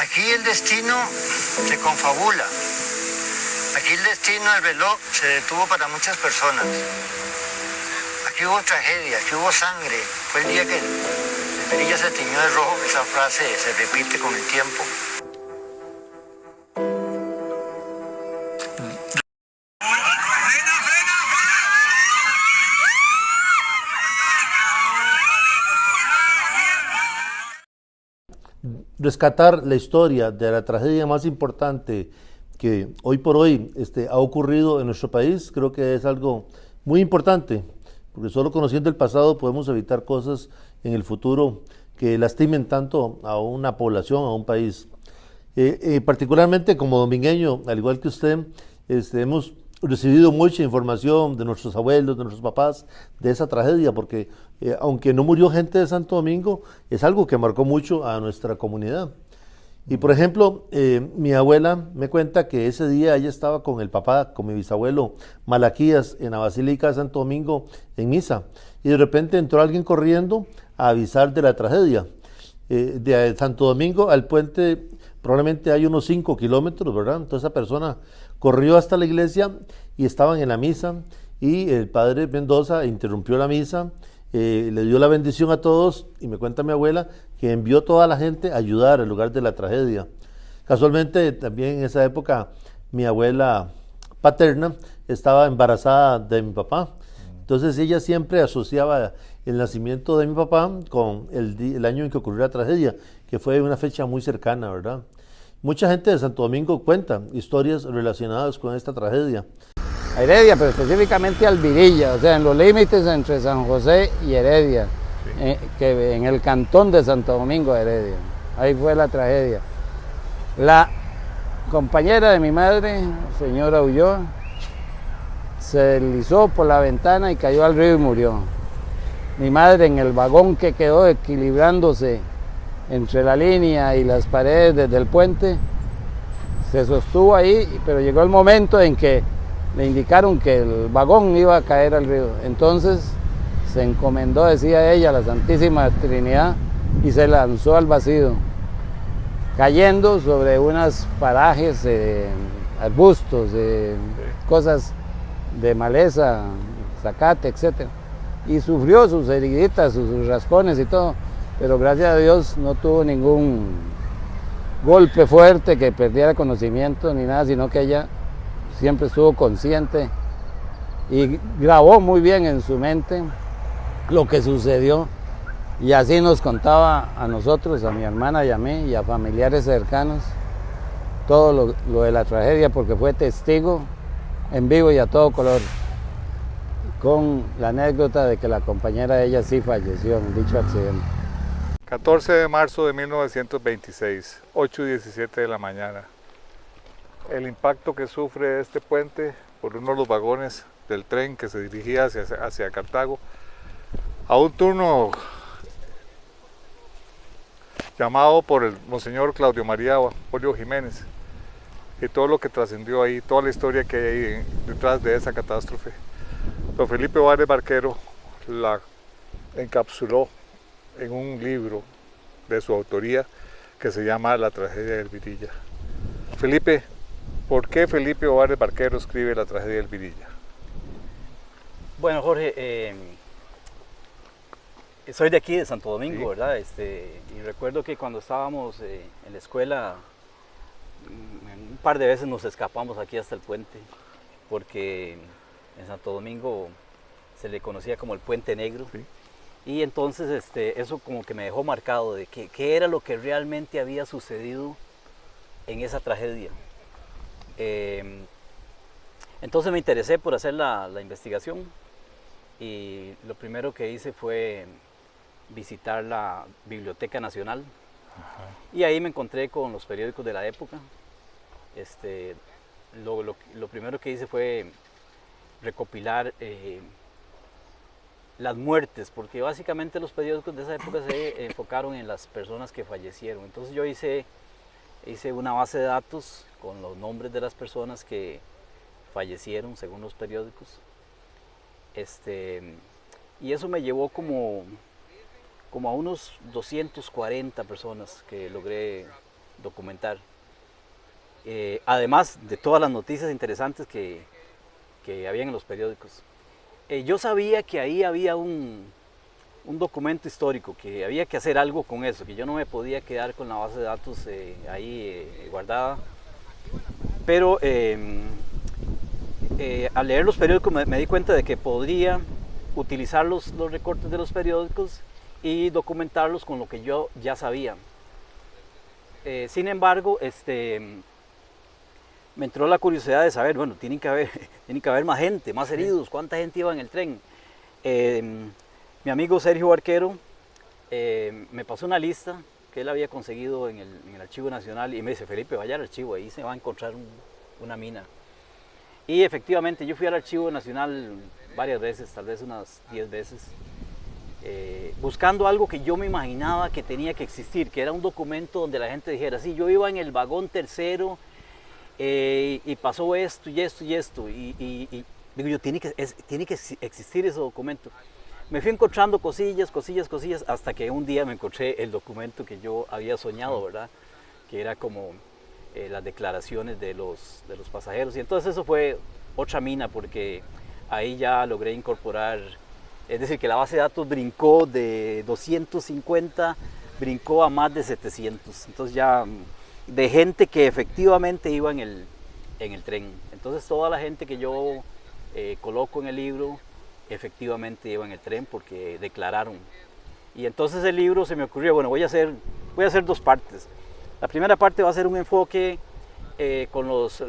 Aquí el destino se confabula. Aquí el destino del reloj se detuvo para muchas personas. Aquí hubo tragedia, aquí hubo sangre. Fue el día que el Virilla se tiñó de rojo. Esa frase se repite con el tiempo. Rescatar la historia de la tragedia más importante que hoy por hoy ha ocurrido en nuestro país, creo que es algo muy importante, porque solo conociendo el pasado podemos evitar cosas en el futuro que lastimen tanto a una población, a un país. Particularmente como domingueño, al igual que usted, hemos recibido mucha información de nuestros abuelos, de nuestros papás, de esa tragedia, porque aunque no murió gente de Santo Domingo, es algo que marcó mucho a nuestra comunidad. Y por ejemplo, mi abuela me cuenta que ese día ella estaba con el papá, con mi bisabuelo Malaquías, en la Basílica de Santo Domingo, en misa, y de repente entró alguien corriendo a avisar de la tragedia. De Santo Domingo al puente probablemente hay unos 5 kilómetros, ¿verdad? Entonces esa persona corrió hasta la iglesia y estaban en la misa y el padre Mendoza interrumpió la misa, le dio la bendición a todos y me cuenta mi abuela que envió toda la gente a ayudar al lugar de la tragedia. Casualmente también en esa época mi abuela paterna estaba embarazada de mi papá, entonces ella siempre asociaba el nacimiento de mi papá con el año en que ocurrió la tragedia, que fue una fecha muy cercana, ¿verdad? Mucha gente de Santo Domingo cuenta historias relacionadas con esta tragedia. A Heredia, pero específicamente al Virilla, o sea, en los límites entre San José y Heredia, sí. Que en el cantón de Santo Domingo, Heredia. Ahí fue la tragedia. La compañera de mi madre, señora Ulloa, se deslizó por la ventana y cayó al río y murió. Mi madre en el vagón que quedó equilibrándose entre la línea y las paredes desde el puente, se sostuvo ahí, pero llegó el momento en que le indicaron que el vagón iba a caer al río. Entonces se encomendó, decía ella, a la Santísima Trinidad y se lanzó al vacío, cayendo sobre unos parajes, arbustos, cosas de maleza, zacate, etc. Y sufrió sus heriditas, sus raspones y todo, pero gracias a Dios no tuvo ningún golpe fuerte que perdiera conocimiento ni nada, sino que ella siempre estuvo consciente y grabó muy bien en su mente lo que sucedió, y así nos contaba a nosotros, a mi hermana y a mí y a familiares cercanos, todo lo de la tragedia, porque fue testigo en vivo y a todo color, con la anécdota de que la compañera de ella sí falleció en dicho accidente. 14 de marzo de 1926, 8:17 de la mañana. El impacto que sufre este puente por uno de los vagones del tren que se dirigía hacia Cartago, a un turno llamado por el monseñor Claudio María Polio Jiménez, y todo lo que trascendió ahí, toda la historia que hay detrás de esa catástrofe. Don Felipe Ovares Barquero la encapsuló en un libro de su autoría que se llama La tragedia del Virilla. Felipe, ¿por qué Felipe Ovares Barquero escribe La tragedia del Virilla? Bueno, Jorge, soy de aquí, de Santo Domingo, sí, ¿verdad? Y recuerdo que cuando estábamos en la escuela, un par de veces nos escapamos aquí hasta el puente, porque en Santo Domingo se le conocía como el Puente Negro. Sí. Y entonces eso como que me dejó marcado de qué era lo que realmente había sucedido en esa tragedia. Entonces me interesé por hacer la investigación, y lo primero que hice fue visitar la Biblioteca Nacional. Ajá. Y ahí me encontré con los periódicos de la época. Lo primero que hice fue recopilar las muertes, porque básicamente los periódicos de esa época se enfocaron en las personas que fallecieron. Entonces yo hice una base de datos con los nombres de las personas que fallecieron según los periódicos. Y eso me llevó como a unos 240 personas que logré documentar. Además de todas las noticias interesantes que había en los periódicos. Yo sabía que ahí había un documento histórico, que había que hacer algo con eso, que yo no me podía quedar con la base de datos ahí guardada. Pero al leer los periódicos me di cuenta de que podría utilizar los recortes de los periódicos y documentarlos con lo que yo ya sabía. Sin embargo, me entró la curiosidad de saber, bueno, tiene que haber más gente, más heridos, cuánta gente iba en el tren. Mi amigo Sergio Barquero me pasó una lista que él había conseguido en el Archivo Nacional y me dice, Felipe, vaya al archivo, ahí se va a encontrar una mina. Y efectivamente yo fui al Archivo Nacional varias veces, tal vez unas 10 veces, buscando algo que yo me imaginaba que tenía que existir, que era un documento donde la gente dijera, sí, yo iba en el vagón tercero y pasó esto y esto y esto, y digo yo, tiene que existir ese documento. Me fui encontrando cosillas, hasta que un día me encontré el documento que yo había soñado, ¿verdad? Que era como las declaraciones de los pasajeros, y entonces eso fue otra mina, porque ahí ya logré incorporar, es decir, que la base de datos brincó de 250, brincó a más de 700, entonces ya de gente que efectivamente iba en el tren. Entonces toda la gente que yo coloco en el libro efectivamente iba en el tren porque declararon. Y entonces el libro se me ocurrió, bueno, voy a hacer 2 partes. La primera parte va a ser un enfoque con los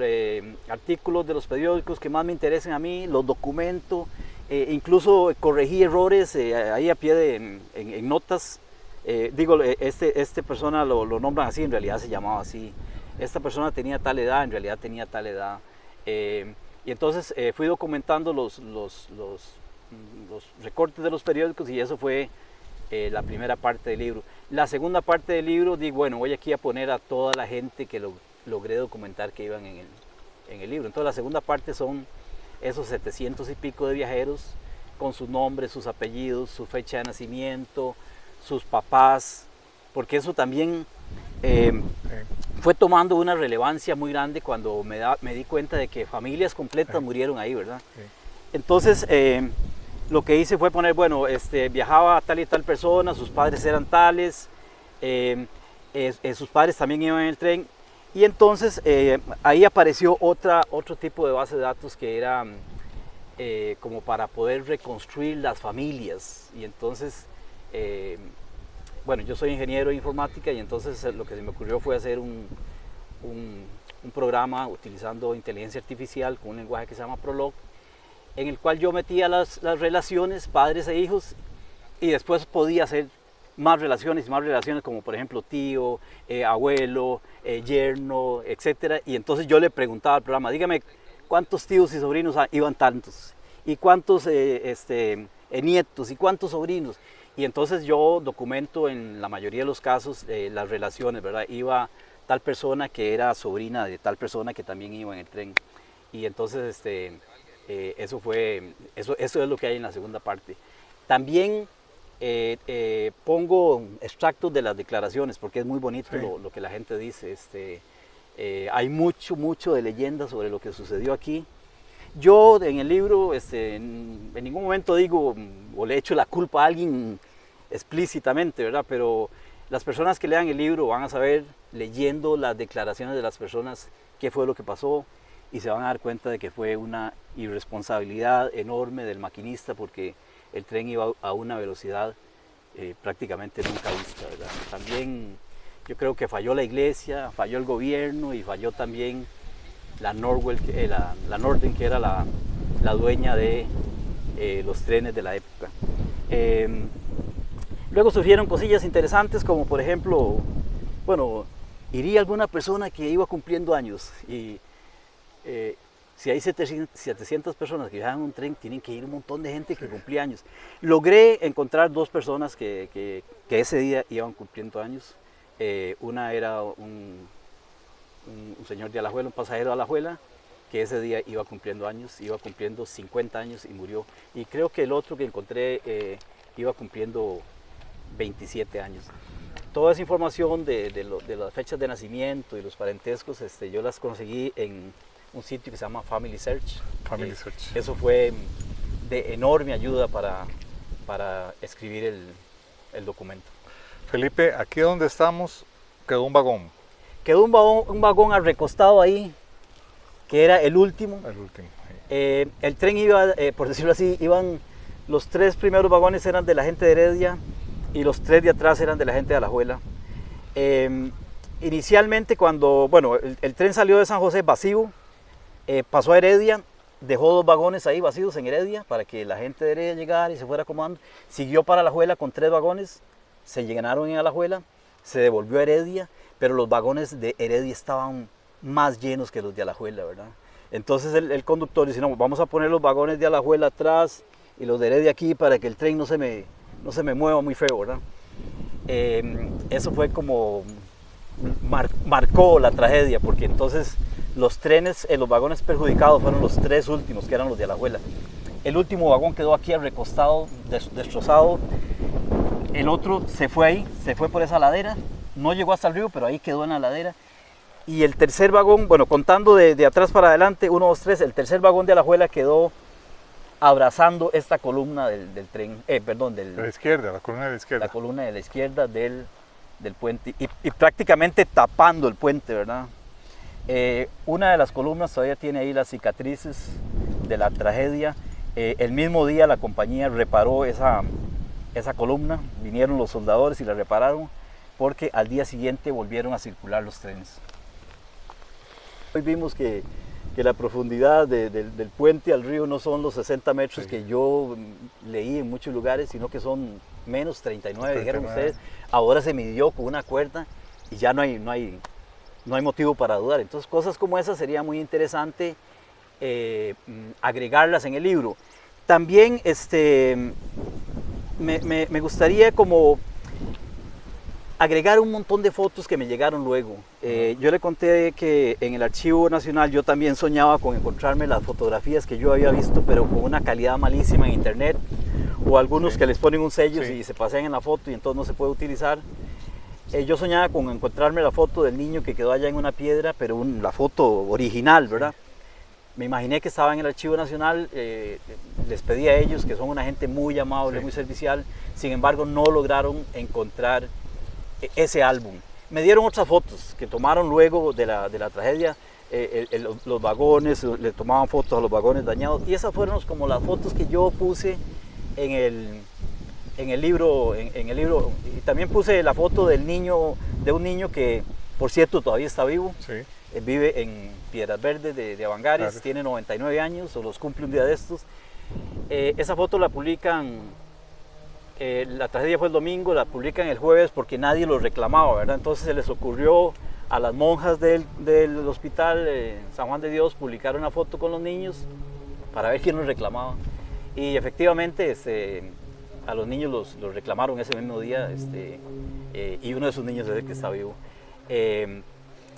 artículos de los periódicos que más me interesen a mí, los documento, incluso corregí errores ahí a pie en notas. Digo, este persona lo nombran así, en realidad se llamaba así. Esta persona tenía tal edad, en realidad tenía tal edad. Y entonces fui documentando los recortes de los periódicos, y eso fue la primera parte del libro. La segunda parte del libro, digo, bueno, voy aquí a poner a toda la gente que logré documentar que iban en el libro. Entonces la segunda parte son esos 700 y pico de viajeros, con sus nombres, sus apellidos, su fecha de nacimiento, sus papás, porque eso también fue tomando una relevancia muy grande cuando me di cuenta de que familias completas murieron ahí, ¿verdad? Entonces lo que hice fue poner, bueno, viajaba tal y tal persona, sus padres eran tales, sus padres también iban en el tren, y entonces ahí apareció otro tipo de base de datos que era como para poder reconstruir las familias. Y entonces bueno, yo soy ingeniero de informática, y entonces lo que se me ocurrió fue hacer un programa utilizando inteligencia artificial con un lenguaje que se llama Prolog, en el cual yo metía las relaciones padres e hijos, y después podía hacer más relaciones como por ejemplo tío, abuelo, yerno, etcétera. Y entonces yo le preguntaba al programa, dígame cuántos tíos y sobrinos iban tantos, y cuántos nietos, y cuántos sobrinos. Y entonces yo documento en la mayoría de los casos las relaciones, ¿verdad? Iba tal persona que era sobrina de tal persona que también iba en el tren. Y entonces eso es lo que hay en la segunda parte. También pongo extractos de las declaraciones, porque es muy bonito lo que la gente dice. Hay mucho de leyenda sobre lo que sucedió aquí. Yo en el libro en ningún momento digo o le echo la culpa a alguien explícitamente, ¿verdad? Pero las personas que lean el libro van a saber, leyendo las declaraciones de las personas, qué fue lo que pasó, y se van a dar cuenta de que fue una irresponsabilidad enorme del maquinista, porque el tren iba a una velocidad prácticamente nunca vista, ¿verdad? También yo creo que falló la iglesia, falló el gobierno, y falló también la Norwell, la Norden, que era la dueña de los trenes de la época. Luego surgieron cosillas interesantes, como por ejemplo, bueno, iría alguna persona que iba cumpliendo años, y si hay 700 personas que viajan en un tren, tienen que ir un montón de gente que cumplía años. Logré encontrar 2 personas que ese día iban cumpliendo años. Una era un señor de Alajuela, un pasajero de Alajuela, que ese día iba cumpliendo años, iba cumpliendo 50 años y murió. Y creo que el otro que encontré iba cumpliendo 27 años. toda esa información de las fechas de nacimiento y los parentescos, yo las conseguí en un sitio que se llama Family Search. Family Search. Eso fue de enorme ayuda para escribir el documento. Felipe, aquí donde estamos quedó un vagón. Quedó un vagón recostado ahí, que era el último. El último. El tren iba, por decirlo así, los 3 primeros vagones eran de la gente de Heredia y los 3 de atrás eran de la gente de Alajuela. Inicialmente cuando, bueno, el tren salió de San José vacío, pasó a Heredia, dejó 2 vagones ahí vacíos en Heredia para que la gente de Heredia llegara y se fuera acomodando. Siguió para Alajuela con 3 vagones, se llenaron en Alajuela, se devolvió a Heredia, pero los vagones de Heredia estaban más llenos que los de Alajuela, ¿verdad? Entonces el conductor dice, no, vamos a poner los vagones de Alajuela atrás y los de Heredia aquí para que el tren no se me mueva muy feo, ¿verdad? Eso fue como, marcó la tragedia, porque entonces los trenes, los vagones perjudicados fueron los 3 últimos, que eran los de Alajuela. El último vagón quedó aquí recostado, destrozado. El otro se fue ahí, se fue por esa ladera, no llegó hasta el río, pero ahí quedó en la ladera. Y el tercer vagón, bueno, contando de atrás para adelante, 1, 2, 3, el tercer vagón de Alajuela quedó abrazando esta columna del tren, perdón, De la izquierda, la columna de la izquierda. la columna de la izquierda del puente y prácticamente tapando el puente, ¿verdad? Una de las columnas todavía tiene ahí las cicatrices de la tragedia. El mismo día la compañía reparó esa columna, vinieron los soldadores y la repararon, porque al día siguiente volvieron a circular los trenes. Hoy vimos que la profundidad del puente al río no son los 60 metros que yo leí en muchos lugares, sino que son menos 39, dijeron ustedes. Ahora se midió con una cuerda y ya no hay motivo para dudar. Entonces cosas como esas sería muy interesante agregarlas en el libro. También me gustaría como agregar un montón de fotos que me llegaron luego. Yo le conté que en el Archivo Nacional yo también soñaba con encontrarme las fotografías que yo había visto, pero con una calidad malísima en internet, o algunos que les ponen un sello y se pasean en la foto y entonces no se puede utilizar. Yo soñaba con encontrarme la foto del niño que quedó allá en una piedra, pero la foto original, ¿verdad? Me imaginé que estaba en el Archivo Nacional, les pedí a ellos, que son una gente muy amable, muy servicial, sin embargo no lograron encontrar ese álbum. Me dieron otras fotos que tomaron luego de la tragedia, los vagones, le tomaban fotos a los vagones dañados, y esas fueron como las fotos que yo puse en el libro, y también puse la foto de un niño que, por cierto, todavía está vivo. Sí. Vive en Piedras Verdes de Avangares, tiene 99 años, o los cumple un día de estos. Esa foto la publican, la tragedia fue el domingo, la publican el jueves porque nadie lo reclamaba, ¿verdad? Entonces se les ocurrió a las monjas del hospital San Juan de Dios publicar una foto con los niños para ver quién los reclamaba. Y efectivamente a los niños los reclamaron ese mismo día, y uno de esos niños es el que está vivo.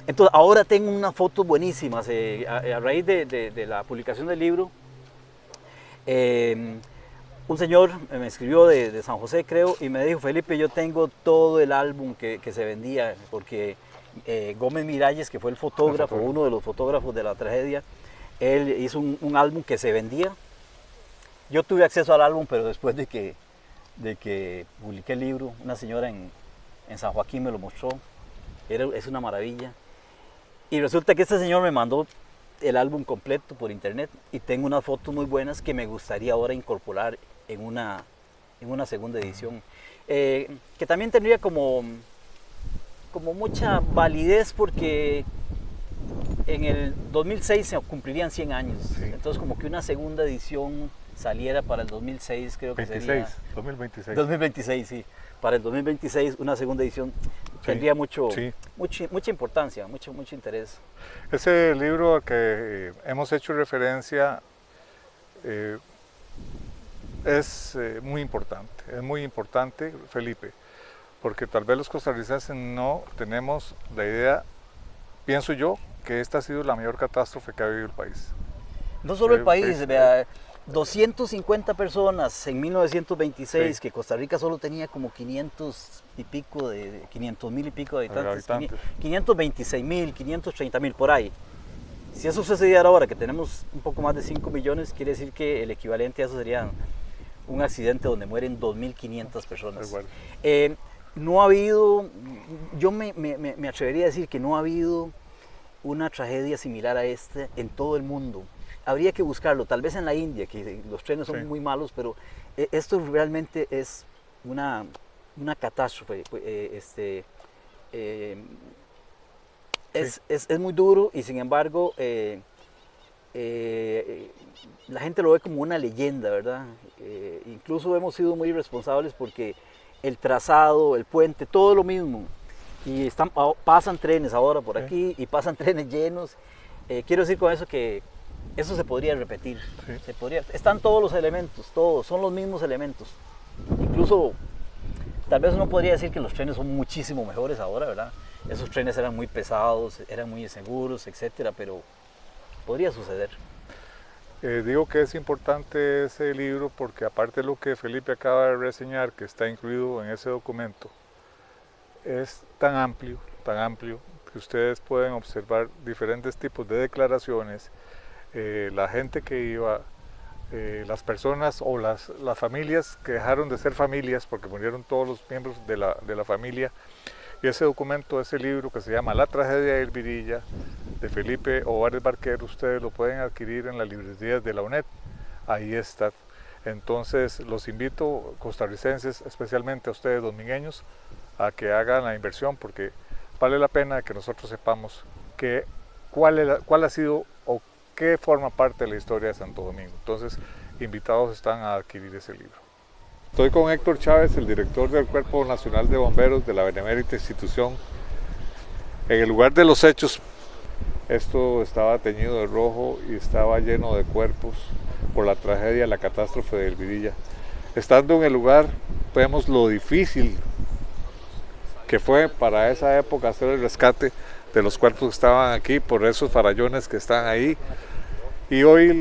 Entonces ahora tengo unas fotos buenísimas, a raíz de la publicación del libro. Un señor me escribió de San José, creo, y me dijo: Felipe, yo tengo todo el álbum que se vendía, porque Gómez Miralles, que fue el fotógrafo, uno de los fotógrafos de la tragedia, él hizo un álbum que se vendía. Yo tuve acceso al álbum, pero después de que publiqué el libro, una señora en San Joaquín me lo mostró. Es una maravilla. Y resulta que este señor me mandó el álbum completo por internet, y tengo unas fotos muy buenas que me gustaría ahora incorporar en una segunda edición, que también tendría como mucha validez, porque en el 2006 se cumplirían 100 años, entonces como que una segunda edición saliera para el 2006, creo que 2026, sí, para el 2026 una segunda edición tendría mucha importancia, mucho interés. Ese libro al que hemos hecho referencia es muy importante, Felipe, porque tal vez los costarricenses no tenemos la idea, pienso yo, que esta ha sido la mayor catástrofe que ha vivido el país. No solo el país, vea, 250 personas en 1926, Sí. que Costa Rica solo tenía como 500 y pico de 500,000 y pico de habitantes, Habitantes. 526,000, 530,000 por ahí. Si eso sucediera ahora, que tenemos un poco más de 5 millones, quiere decir que el equivalente a eso sería un accidente donde mueren 2.500 personas. Igual. No ha habido, yo me atrevería a decir que no ha habido una tragedia similar a esta en todo el mundo. Habría que buscarlo, tal vez en la India, que los trenes son Sí. muy malos, pero esto realmente es una catástrofe. Es muy duro y sin embargo la gente lo ve como una leyenda, ¿verdad? Incluso hemos sido muy irresponsables porque el trazado, el puente, todo lo mismo. Y pasan trenes ahora por aquí y pasan trenes llenos. Quiero decir con eso que eso se podría repetir. Sí. Están todos los elementos, todos, son los mismos elementos. Incluso, tal vez uno podría decir que los trenes son muchísimo mejores ahora, ¿verdad? Esos trenes eran muy pesados, eran muy inseguros, etcétera, pero podría suceder. Digo que es importante ese libro porque aparte de lo que Felipe acaba de reseñar, que está incluido en ese documento, es tan amplio que ustedes pueden observar diferentes tipos de declaraciones, la gente que iba, las personas o las familias que dejaron de ser familias porque murieron todos los miembros de la familia. Y ese documento, ese libro que se llama La tragedia de Elvirilla, de Felipe Ovares Barquero, ustedes lo pueden adquirir en las librerías de la UNED. Ahí está. Entonces los invito, costarricenses, especialmente a ustedes domingueños, a que hagan la inversión porque vale la pena que nosotros sepamos cuál ha sido o qué forma parte de la historia de Santo Domingo. Entonces, invitados están a adquirir ese libro. Estoy con Héctor Chávez, el director del Cuerpo Nacional de Bomberos de la benemérita institución. En el lugar de los hechos, esto estaba teñido de rojo y estaba lleno de cuerpos por la tragedia, la catástrofe de Elvirilla. Estando en el lugar, vemos lo difícil que fue para esa época hacer el rescate de los cuerpos que estaban aquí por esos farallones que están ahí. Y hoy,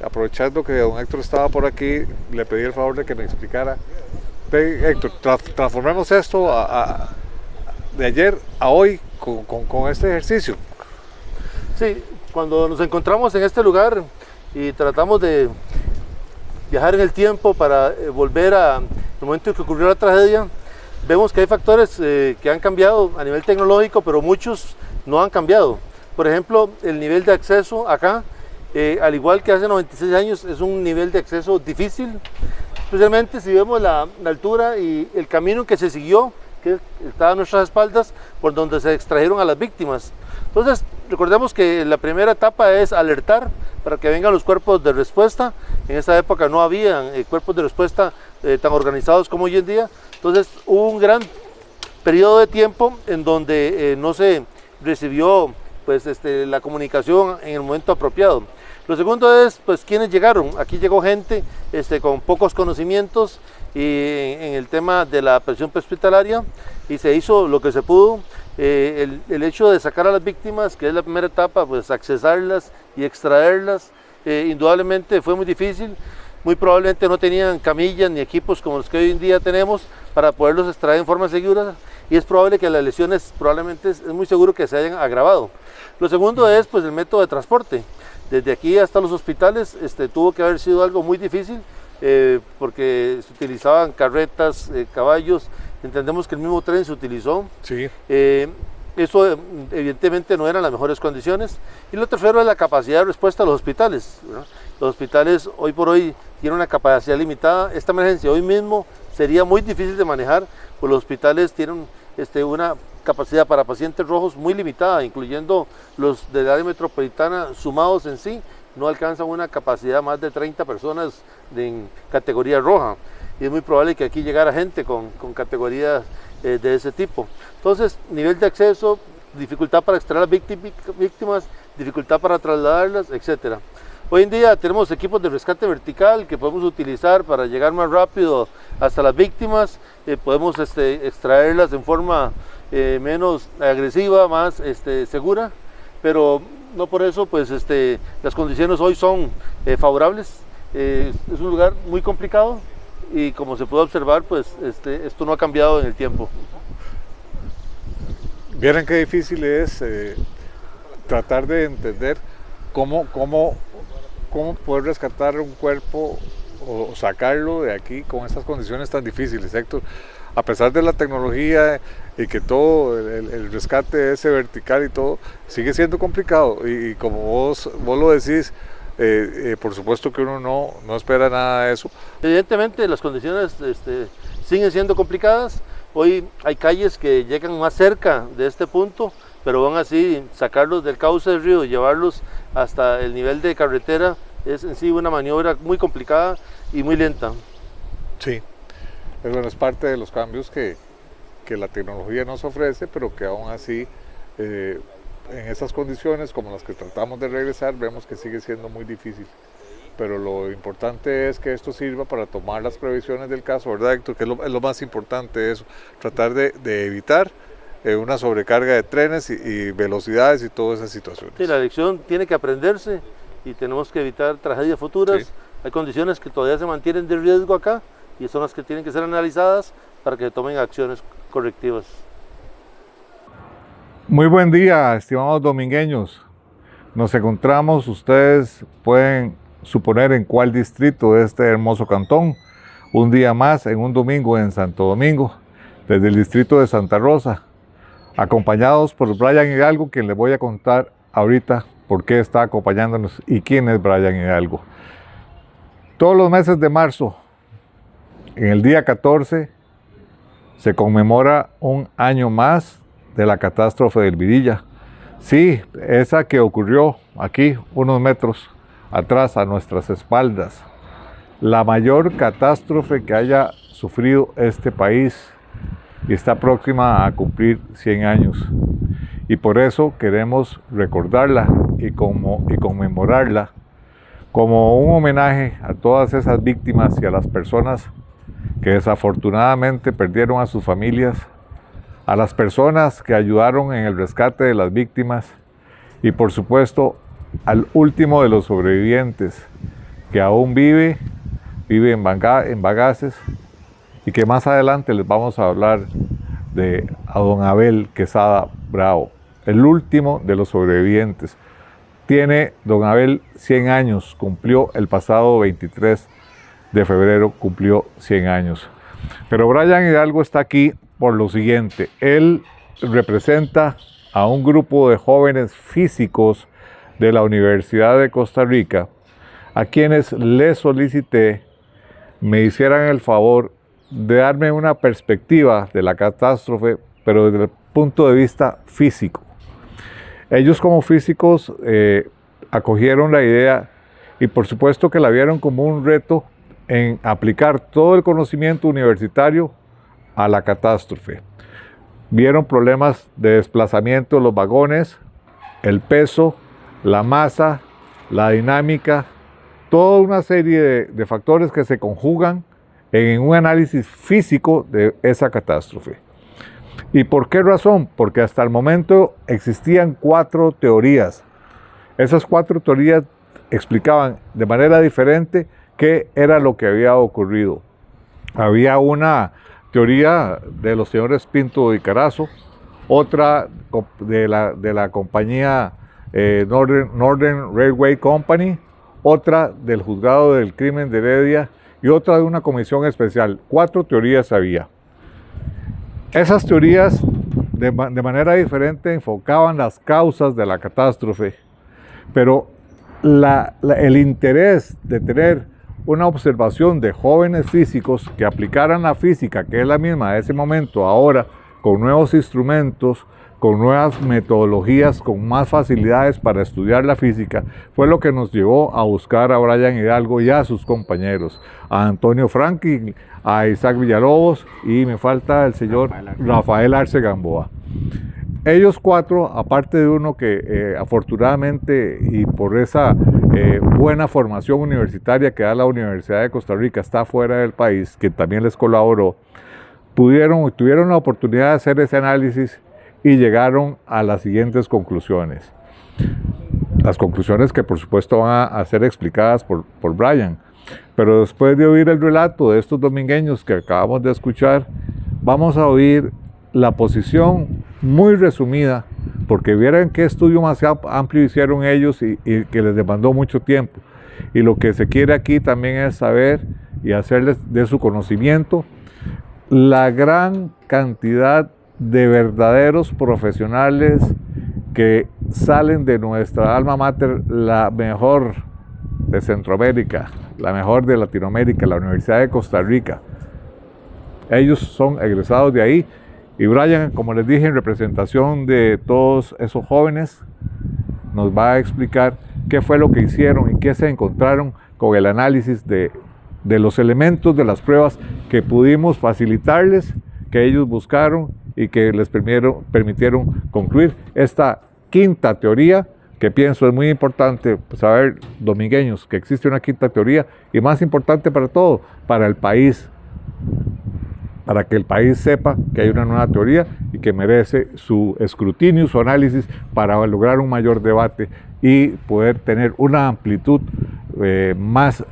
aprovechando que don Héctor estaba por aquí, le pedí el favor de que me explicara. Héctor, transformemos esto de ayer a hoy con este ejercicio. Sí, cuando nos encontramos en este lugar y tratamos de viajar en el tiempo para volver al momento en que ocurrió la tragedia, vemos que hay factores que han cambiado a nivel tecnológico, pero muchos no han cambiado. Por ejemplo, el nivel de acceso acá, al igual que hace 96 años, es un nivel de acceso difícil, especialmente si vemos la altura y el camino que se siguió, que está a nuestras espaldas, por donde se extrajeron a las víctimas. Entonces, recordemos que la primera etapa es alertar para que vengan los cuerpos de respuesta. En esa época no había cuerpos de respuesta tan organizados como hoy en día. Entonces, hubo un gran periodo de tiempo en donde no se recibió la comunicación en el momento apropiado. Lo segundo es quiénes llegaron. Aquí llegó gente con pocos conocimientos y en el tema de la presión prehospitalaria y se hizo lo que se pudo. El hecho de sacar a las víctimas, que es la primera etapa, accesarlas y extraerlas, indudablemente fue muy difícil. Muy probablemente no tenían camillas ni equipos como los que hoy en día tenemos para poderlos extraer en forma segura y es probable que las lesiones probablemente es muy seguro que se hayan agravado. Lo segundo es el método de transporte. Desde aquí hasta los hospitales tuvo que haber sido algo muy difícil porque se utilizaban carretas, caballos. Entendemos que el mismo tren se utilizó. Sí. Eso evidentemente no eran las mejores condiciones. Y lo tercero es la capacidad de respuesta a los hospitales, ¿verdad? Los hospitales hoy por hoy tienen una capacidad limitada. Esta emergencia hoy mismo sería muy difícil de manejar, pues los hospitales tienen una capacidad para pacientes rojos muy limitada, incluyendo los del área metropolitana sumados en sí, no alcanzan una capacidad más de 30 personas en categoría roja. Y es muy probable que aquí llegara gente con categorías de ese tipo. Entonces, nivel de acceso, dificultad para extraer a las víctimas, dificultad para trasladarlas, etc. Hoy en día tenemos equipos de rescate vertical que podemos utilizar para llegar más rápido hasta las víctimas, podemos extraerlas en forma menos agresiva, más segura, pero no por eso las condiciones hoy son favorables. Es un lugar muy complicado y como se puede observar, pues esto no ha cambiado en el tiempo. Vieran qué difícil es tratar de entender cómo poder rescatar un cuerpo o sacarlo de aquí con estas condiciones tan difíciles, Héctor. A pesar de la tecnología y que todo el rescate ese vertical y todo, sigue siendo complicado. Y como vos lo decís, por supuesto que uno no espera nada de eso. Evidentemente las condiciones siguen siendo complicadas. Hoy hay calles que llegan más cerca de este punto, pero aún así sacarlos del cauce del río y llevarlos hasta el nivel de carretera es en sí una maniobra muy complicada y muy lenta. Sí, es parte de los cambios que la tecnología nos ofrece, pero que aún así en esas condiciones como las que tratamos de regresar vemos que sigue siendo muy difícil. Pero lo importante es que esto sirva para tomar las previsiones del caso, ¿verdad, Héctor? Que es lo más importante, eso, tratar de evitar una sobrecarga de trenes y velocidades y todas esas situaciones. Sí, la lección tiene que aprenderse y tenemos que evitar tragedias futuras. Sí. Hay condiciones que todavía se mantienen de riesgo acá y son las que tienen que ser analizadas para que se tomen acciones correctivas. Muy buen día, estimados domingueños. Nos encontramos, ustedes pueden suponer en cuál distrito de este hermoso cantón, un día más en un domingo en Santo Domingo, desde el distrito de Santa Rosa, acompañados por Brian Hidalgo, quien les voy a contar ahorita por qué está acompañándonos y quién es Brian Hidalgo. Todos los meses de marzo, en el día 14, se conmemora un año más de la catástrofe del Virilla. Sí, esa que ocurrió aquí, unos metros atrás a nuestras espaldas. La mayor catástrofe que haya sufrido este país y está próxima a cumplir 100 años. Y por eso queremos recordarla y conmemorarla como un homenaje a todas esas víctimas y a las personas que desafortunadamente perdieron a sus familias, a las personas que ayudaron en el rescate de las víctimas y por supuesto al último de los sobrevivientes que aún vive en Bagaces y que más adelante les vamos a hablar a don Abel Quesada Bravo, el último de los sobrevivientes. Tiene don Abel 100 años, cumplió el pasado 23 de febrero, cumplió 100 años. Pero Brian Hidalgo está aquí por lo siguiente: él representa a un grupo de jóvenes físicos de la Universidad de Costa Rica, a quienes les solicité me hicieran el favor de darme una perspectiva de la catástrofe, pero desde el punto de vista físico. Ellos como físicos acogieron la idea y por supuesto que la vieron como un reto en aplicar todo el conocimiento universitario a la catástrofe. Vieron problemas de desplazamiento de los vagones, el peso, la masa, la dinámica, toda una serie de factores que se conjugan en un análisis físico de esa catástrofe. ¿Y por qué razón? Porque hasta el momento existían 4 teorías. Esas 4 teorías explicaban de manera diferente qué era lo que había ocurrido. Había una teoría de los señores Pinto y Carazo, otra de la compañía Northern Railway Company, otra del juzgado del crimen de Heredia y otra de una comisión especial. 4 teorías había. Esas teorías de manera diferente enfocaban las causas de la catástrofe, pero el interés de tener una observación de jóvenes físicos que aplicaran la física, que es la misma de ese momento, ahora con nuevos instrumentos, con nuevas metodologías, con más facilidades para estudiar la física, fue lo que nos llevó a buscar a Brian Hidalgo y a sus compañeros, a Antonio Franklin, a Isaac Villalobos y me falta el señor Rafael Arce Gamboa. Ellos 4, aparte de uno que afortunadamente y por esa buena formación universitaria que da la Universidad de Costa Rica, está fuera del país, que también les colaboró, tuvieron la oportunidad de hacer ese análisis y llegaron a las siguientes conclusiones. las conclusiones que por supuesto van a ser explicadas por Brian. Pero después de oír el relato de estos domingueños que acabamos de escuchar, vamos a oír la posición muy resumida, porque vieran qué estudio más amplio hicieron ellos y que les demandó mucho tiempo. Y lo que se quiere aquí también es saber y hacerles de su conocimiento la gran cantidad de verdaderos profesionales que salen de nuestra alma mater, la mejor de Centroamérica, la mejor de Latinoamérica, la Universidad de Costa Rica. Ellos son egresados de ahí, y Brian, como les dije, en representación de todos esos jóvenes, nos va a explicar qué fue lo que hicieron y qué se encontraron con el análisis de los elementos de las pruebas que pudimos facilitarles, que ellos buscaron y que les permitieron concluir esta quinta teoría, que pienso es muy importante saber, domingueños, que existe una quinta teoría, y más importante para todo, para el país, para que el país sepa que hay una nueva teoría y que merece su escrutinio, su análisis, para lograr un mayor debate y poder tener una amplitud más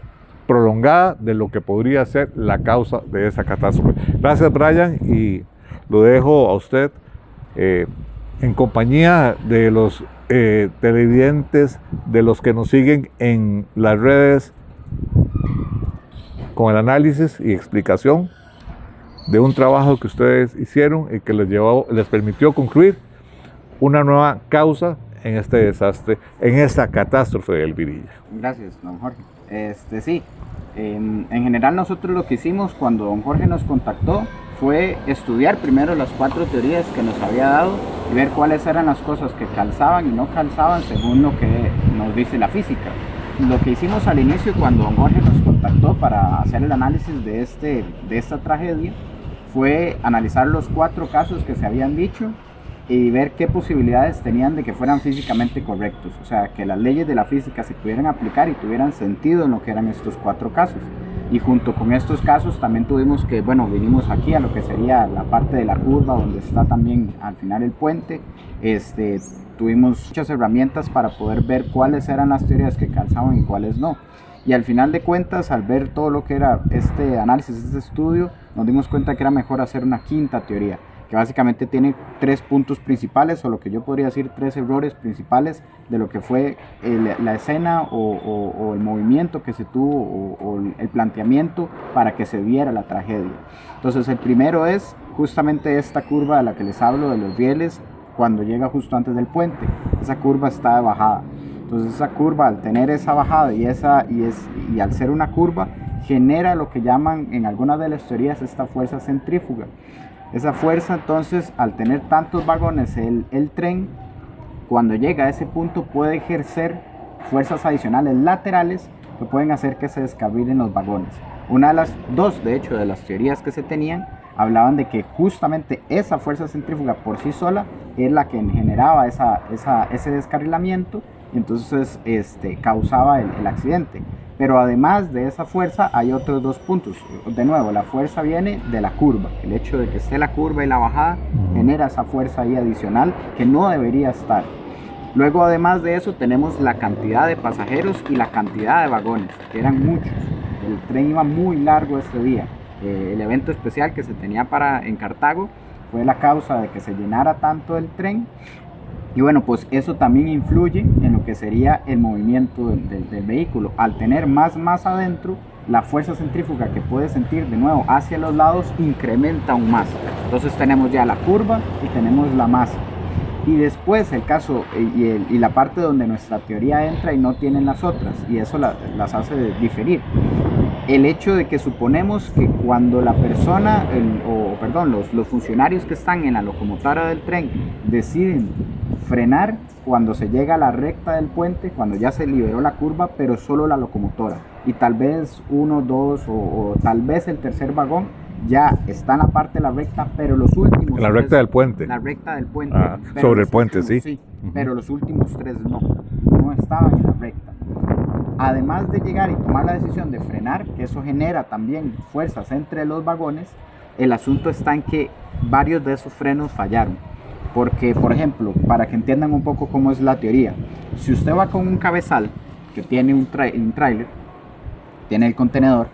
prolongada de lo que podría ser la causa de esa catástrofe. Gracias, Brian, y lo dejo a usted en compañía de los televidentes, de los que nos siguen en las redes, con el análisis y explicación de un trabajo que ustedes hicieron y que les permitió concluir una nueva causa en este desastre, en esta catástrofe del Virilla. Gracias, don Jorge. Sí, en general nosotros lo que hicimos cuando don Jorge nos contactó fue estudiar primero las 4 teorías que nos había dado y ver cuáles eran las cosas que calzaban y no calzaban según lo que nos dice la física. Lo que hicimos al inicio, cuando don Jorge nos contactó para hacer el análisis de esta tragedia, fue analizar los 4 casos que se habían dicho y ver qué posibilidades tenían de que fueran físicamente correctos, o sea, que las leyes de la física se pudieran aplicar y tuvieran sentido en lo que eran estos 4 casos. Y junto con estos casos también tuvimos que, vinimos aquí a lo que sería la parte de la curva donde está también al final el puente. Tuvimos muchas herramientas para poder ver cuáles eran las teorías que calzaban y cuáles no. Y al final de cuentas, al ver todo lo que era este análisis, este estudio, nos dimos cuenta que era mejor hacer una quinta teoría, que básicamente tiene 3 puntos principales, o lo que yo podría decir 3 errores principales de lo que fue la escena o el movimiento que se tuvo o el planteamiento para que se viera la tragedia. Entonces el primero es justamente esta curva de la que les hablo de los rieles cuando llega justo antes del puente. Esa curva está de bajada. Entonces esa curva, al tener esa bajada y al ser una curva, genera lo que llaman en algunas de las teorías esta fuerza centrífuga. Esa fuerza, entonces, al tener tantos vagones, el tren, cuando llega a ese punto, puede ejercer fuerzas adicionales laterales que pueden hacer que se descarrilen los vagones. Una de las 2, de hecho, de las teorías que se tenían, hablaban de que justamente esa fuerza centrífuga por sí sola es la que generaba ese descarrilamiento, y entonces causaba el accidente. Pero además de esa fuerza hay otros 2 puntos. De nuevo, la fuerza viene de la curva. El hecho de que esté la curva y la bajada genera esa fuerza ahí adicional que no debería estar. Luego, además de eso, tenemos la cantidad de pasajeros y la cantidad de vagones, que eran muchos. El tren iba muy largo este día. El evento especial que se tenía en Cartago fue la causa de que se llenara tanto el tren. Y bueno, pues eso también influye en lo que sería el movimiento del vehículo. Al tener más masa adentro, la fuerza centrífuga que puede sentir de nuevo hacia los lados incrementa aún más. Entonces tenemos ya la curva y tenemos la masa. Y después el caso y la parte donde nuestra teoría entra y no tienen las otras, y eso las hace diferir. El hecho de que suponemos que cuando la persona, los funcionarios que están en la locomotora del tren deciden frenar cuando se llega a la recta del puente, cuando ya se liberó la curva, pero solo la locomotora, y tal vez 1, 2 o tal vez el tercer vagón ya está en la parte de la recta, pero los últimos la recta del puente. La recta del puente. Sobre el puente, últimos, sí. Pero los últimos 3 no estaban en la recta. Además de llegar y tomar la decisión de frenar, que eso genera también fuerzas entre los vagones, el asunto está en que varios de esos frenos fallaron. porque, por ejemplo, para que entiendan un poco cómo es la teoría, si usted va con un cabezal que tiene un tráiler, tiene el contenedor,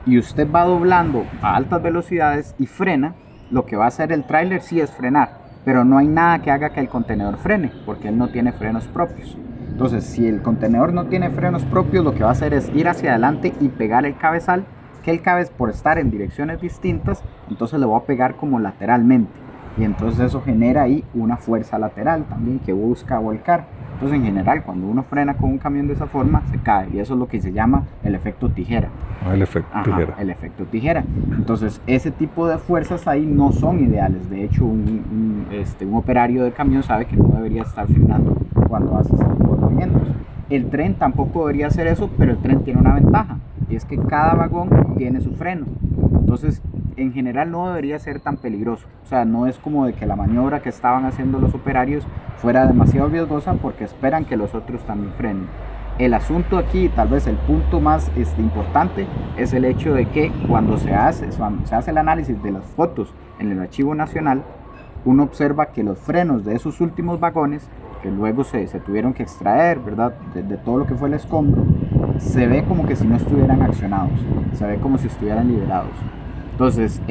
y usted va doblando a altas velocidades y frena, lo que va a hacer el tráiler sí es frenar, pero no hay nada que haga que el contenedor frene, porque él no tiene frenos propios. Entonces, si el contenedor no tiene frenos propios, lo que va a hacer es ir hacia adelante y pegar el cabezal, que el cabezal, por estar en direcciones distintas, entonces le va a pegar como lateralmente. Y entonces eso genera ahí una fuerza lateral también que busca volcar. Entonces, en general, cuando uno frena con un camión de esa forma, se cae. Y eso es lo que se llama el efecto tijera. El efecto tijera. El efecto tijera. Entonces, ese tipo de fuerzas ahí no son ideales. De hecho, un operario de camión sabe que no debería estar frenando cuando hace ese tipo de movimientos. El tren tampoco debería hacer eso, pero el tren tiene una ventaja. Y es que cada vagón tiene su freno. Entonces, en general no debería ser tan peligroso. O sea, no es como de que la maniobra que estaban haciendo los operarios fuera demasiado riesgosa porque esperan que los otros también frenen. El asunto aquí, tal vez el punto más importante, es el hecho de que cuando se hace el análisis de las fotos en el Archivo Nacional, uno observa que los frenos de esos últimos vagones, que luego se tuvieron que extraer, ¿verdad?, de todo lo que fue el escombro, se ve como que si no estuvieran accionados, se ve como si estuvieran liberados. Entonces,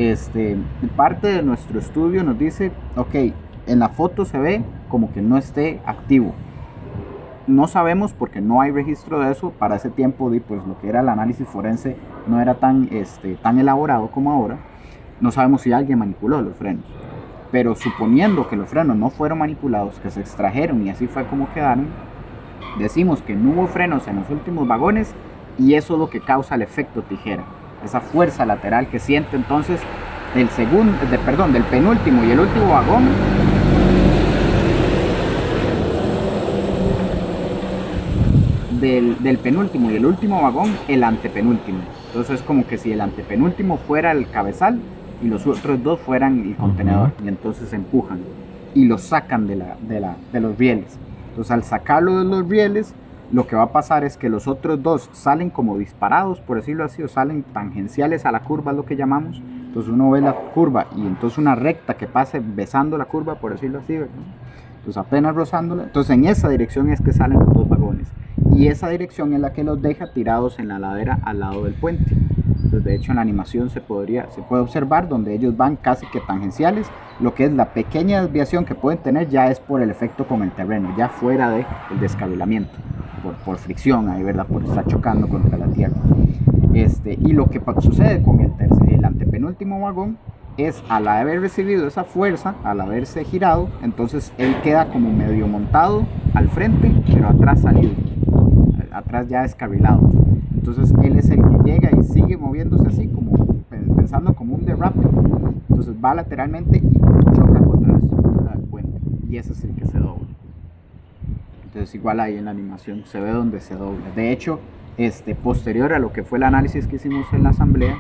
parte de nuestro estudio nos dice, ok, en la foto se ve como que no esté activo. No sabemos porque no hay registro de eso. Para ese tiempo, pues lo que era el análisis forense no era tan elaborado como ahora. No sabemos si alguien manipuló los frenos. Pero suponiendo que los frenos no fueron manipulados, que se extrajeron y así fue como quedaron, decimos que no hubo frenos en los últimos vagones y eso es lo que causa el efecto tijera. Esa fuerza lateral que siente entonces del penúltimo y el último vagón. Del penúltimo y el último vagón, el antepenúltimo. Entonces es como que si el antepenúltimo fuera el cabezal y los otros dos fueran el contenedor. Y entonces se empujan y los sacan de los rieles. Entonces, al sacarlo de los rieles, lo que va a pasar es que los otros dos salen como disparados, por decirlo así, o salen tangenciales a la curva, es lo que llamamos. Entonces uno ve la curva y entonces una recta que pase besando la curva, por decirlo así, ¿verdad? Entonces apenas rozándola. Entonces en esa dirección es que salen los dos vagones. Y esa dirección es la que los deja tirados en la ladera al lado del puente. Entonces, de hecho, en la animación se puede observar donde ellos van casi que tangenciales. Lo que es la pequeña desviación que pueden tener ya es por el efecto con el terreno, ya fuera del descarrilamiento, por fricción ahí, ¿verdad? Por estar chocando contra la tierra. Y lo que sucede con el antepenúltimo vagón es, al haber recibido esa fuerza, al haberse girado, entonces él queda como medio montado al frente, pero atrás salido, atrás ya descarrilado. Entonces él es el que llega y sigue moviéndose así, como pensando como un derrape. Entonces va lateralmente y choca contra la estructura del puente. Y ese es el que se dobla. Entonces igual ahí en la animación se ve donde se dobla. De hecho, posterior a lo que fue el análisis que hicimos en la asamblea,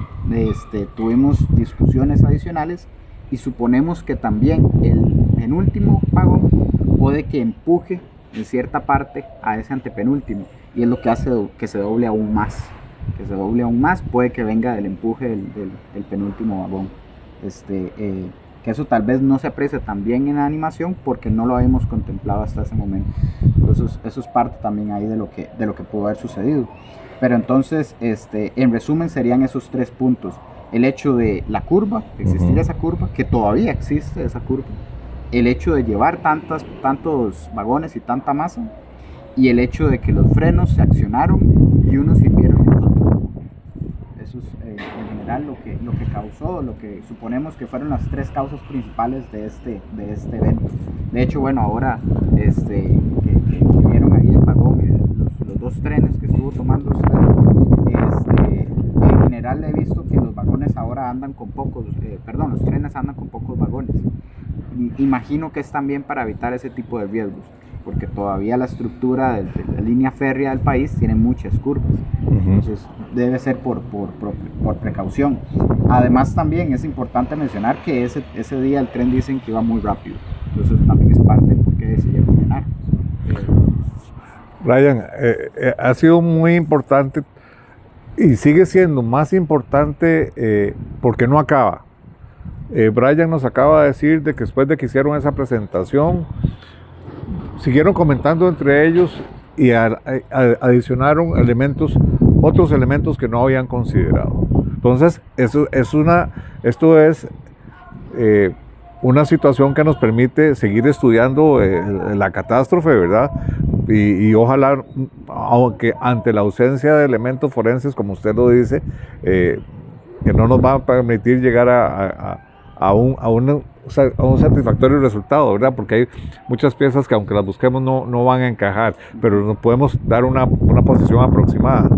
tuvimos discusiones adicionales y suponemos que también el penúltimo vagón puede que empuje en cierta parte a ese antepenúltimo. Y es lo que hace que se doble aún más. Puede que venga del empuje del penúltimo vagón. Que eso tal vez no se aprecia tan bien en la animación porque no lo habíamos contemplado hasta ese momento. Entonces, eso es parte también ahí de lo que pudo haber sucedido. Pero entonces, en resumen, serían esos 3 puntos. El hecho de la curva, existir esa curva, que todavía existe esa curva. El hecho de llevar tantos vagones y tanta masa. Y el hecho de que los frenos se accionaron y unos sirvieron y los otros no. Eso es en general lo que causó, lo que suponemos que fueron las 3 causas principales de este evento. De hecho, bueno, ahora que vieron ahí el vagón, los 2 trenes que estuvo tomando usted, en general he visto que los vagones ahora andan con los trenes andan con pocos vagones. Imagino que es también para evitar ese tipo de riesgos, porque todavía la estructura de la línea férrea del país tiene muchas curvas. Entonces debe ser por precaución. Además, también es importante mencionar que ese día el tren dicen que iba muy rápido. Entonces también es parte de por qué decidieron llenar. Brian, ha sido muy importante y sigue siendo más importante porque no acaba. Brian nos acaba de decir de que después de que hicieron esa presentación, siguieron comentando entre ellos y adicionaron otros elementos que no habían considerado. Entonces, esto es una situación que nos permite seguir estudiando la catástrofe, ¿verdad? Y ojalá, aunque ante la ausencia de elementos forenses, como usted lo dice, que no nos va a permitir llegar a un satisfactorio resultado, ¿verdad? Porque hay muchas piezas que aunque las busquemos no van a encajar, pero nos podemos dar una posición aproximada.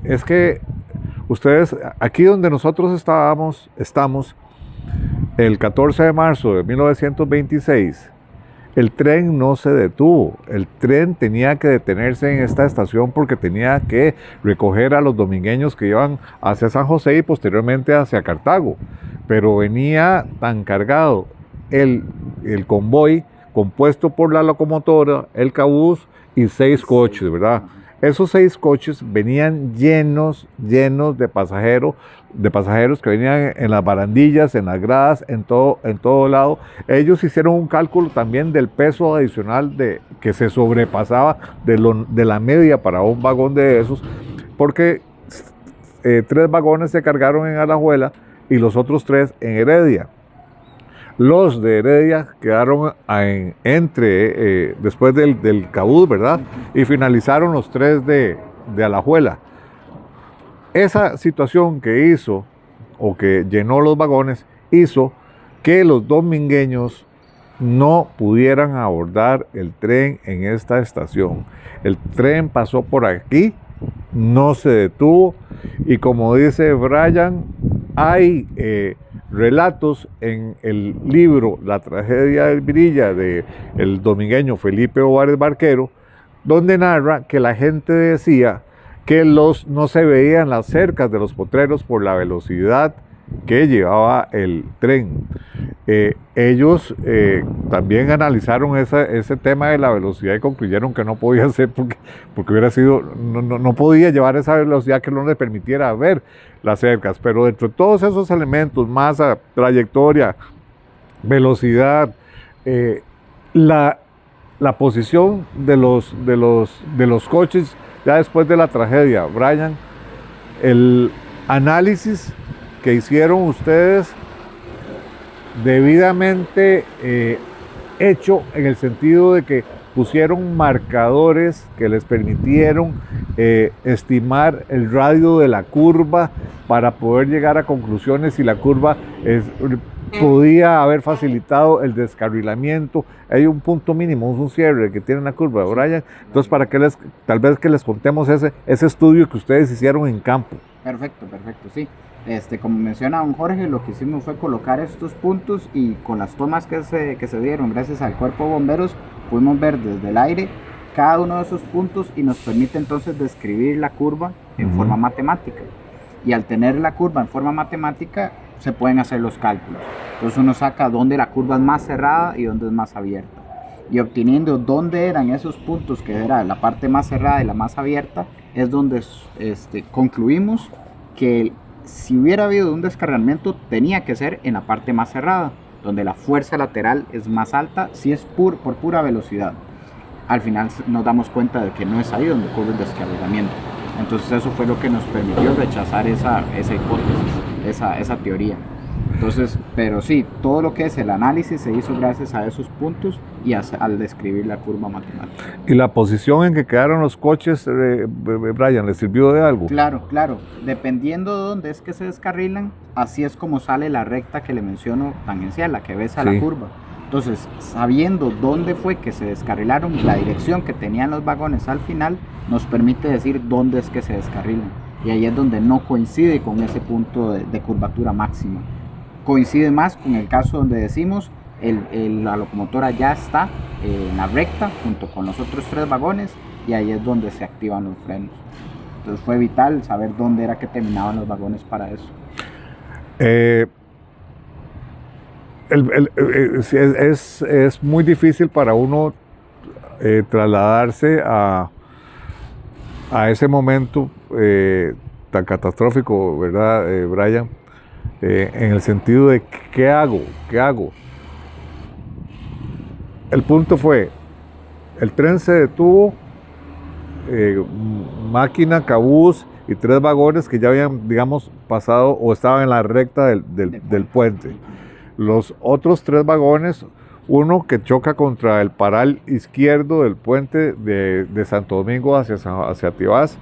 Es que ustedes, aquí donde nosotros estamos el 14 de marzo de 1926, el tren no se detuvo. El tren tenía que detenerse en esta estación porque tenía que recoger a los domingueños que iban hacia San José y posteriormente hacia Cartago. Pero venía tan cargado el convoy compuesto por la locomotora, el cabús y 6 coches, ¿verdad? Esos 6 coches venían llenos de pasajeros que venían en las barandillas, en las gradas, en todo lado. Ellos hicieron un cálculo también del peso adicional que se sobrepasaba de la media para un vagón de esos, porque 3 vagones se cargaron en Alajuela y los otros 3 en Heredia. Los de Heredia quedaron después del cabús, ¿verdad? Y finalizaron los 3 de Alajuela. Esa situación que hizo, o que llenó los vagones, hizo que los domingueños no pudieran abordar el tren en esta estación. El tren pasó por aquí, no se detuvo, y como dice Brian, hay relatos en el libro La tragedia del Virilla del domingueño Felipe Ovares Barquero, donde narra que la gente decía que no se veían las cercas de los potreros por la velocidad que llevaba el tren. Ellos también analizaron ese tema de la velocidad y concluyeron que no podía ser porque hubiera sido, no podía llevar esa velocidad que no le permitiera ver las cercas. Pero dentro de todos esos elementos, masa, trayectoria, velocidad, la posición de los coches ya después de la tragedia, Brian, el análisis que hicieron ustedes debidamente hecho en el sentido de que pusieron marcadores que les permitieron estimar el radio de la curva para poder llegar a conclusiones si la curva podía haber facilitado el descarrilamiento. Hay un punto mínimo, un cierre que tiene la curva, Brian. Entonces, para que tal vez que les contemos ese estudio que ustedes hicieron en campo. Perfecto, sí. Como menciona don Jorge, lo que hicimos fue colocar estos puntos y con las tomas que se dieron gracias al cuerpo de bomberos, pudimos ver desde el aire cada uno de esos puntos y nos permite entonces describir la curva en forma matemática. Y al tener la curva en forma matemática, se pueden hacer los cálculos. Entonces uno saca dónde la curva es más cerrada y dónde es más abierta. Y obteniendo dónde eran esos puntos, que era la parte más cerrada y la más abierta, es donde concluimos que si hubiera habido un descarrilamiento tenía que ser en la parte más cerrada, donde la fuerza lateral es más alta, si es por pura velocidad. Al final nos damos cuenta de que no es ahí donde ocurre el descarrilamiento. Entonces eso fue lo que nos permitió rechazar esa hipótesis, esa teoría. Entonces, pero sí, todo lo que es el análisis se hizo gracias a esos puntos y al describir la curva matemática. ¿Y la posición en que quedaron los coches, Brian, les sirvió de algo? Claro. Dependiendo de dónde es que se descarrilan, así es como sale la recta que le menciono tangencial, la que besa la curva. Entonces, sabiendo dónde fue que se descarrilaron, la dirección que tenían los vagones al final, nos permite decir dónde es que se descarrilan. Y ahí es donde no coincide con ese punto de curvatura máxima. Coincide más con el caso donde decimos la locomotora ya está en la recta junto con los otros 3 vagones y ahí es donde se activan los frenos. Entonces fue vital saber dónde era que terminaban los vagones para eso. Es muy difícil para uno trasladarse a ese momento tan catastrófico, ¿verdad, Brian? en el sentido de ¿qué hago? ¿Qué hago? El punto fue, el tren se detuvo, máquina, cabús y 3 vagones que ya habían, digamos, pasado o estaban en la recta del puente. Los otros 3 vagones, uno que choca contra el paral izquierdo del puente de Santo Domingo hacia Tibás,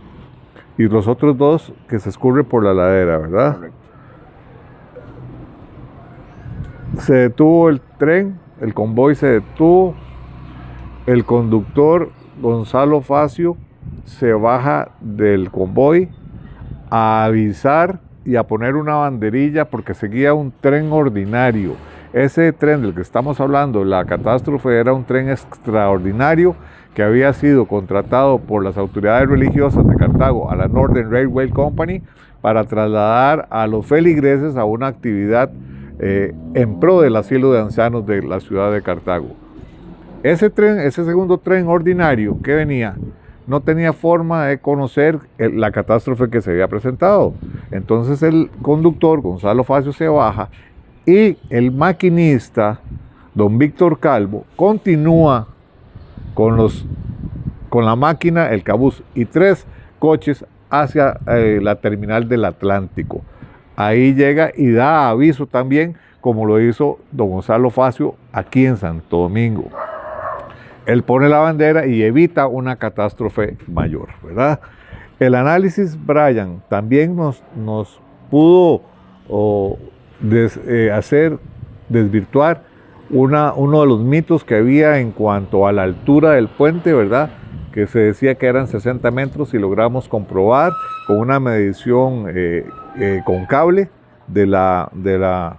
y los otros 2 que se escurren por la ladera, ¿verdad? Correcto. Se detuvo el tren, el convoy se detuvo, el conductor Gonzalo Facio se baja del convoy a avisar y a poner una banderilla porque seguía un tren ordinario. Ese tren del que estamos hablando, la catástrofe, era un tren extraordinario que había sido contratado por las autoridades religiosas de Cartago a la Northern Railway Company para trasladar a los feligreses a una actividad en pro del asilo de ancianos de la ciudad de Cartago. Ese segundo tren ordinario que venía no tenía forma de conocer la catástrofe que se había presentado. Entonces el conductor Gonzalo Facio se baja y el maquinista don Víctor Calvo continúa con la máquina, el cabús y 3 coches hacia la terminal del Atlántico. Ahí llega y da aviso también, como lo hizo don Gonzalo Facio aquí en Santo Domingo. Él pone la bandera y evita una catástrofe mayor, ¿verdad? El análisis, Brian, también nos pudo desvirtuar uno de los mitos que había en cuanto a la altura del puente, ¿verdad? Que se decía que eran 60 metros y logramos comprobar con una medición con cable de los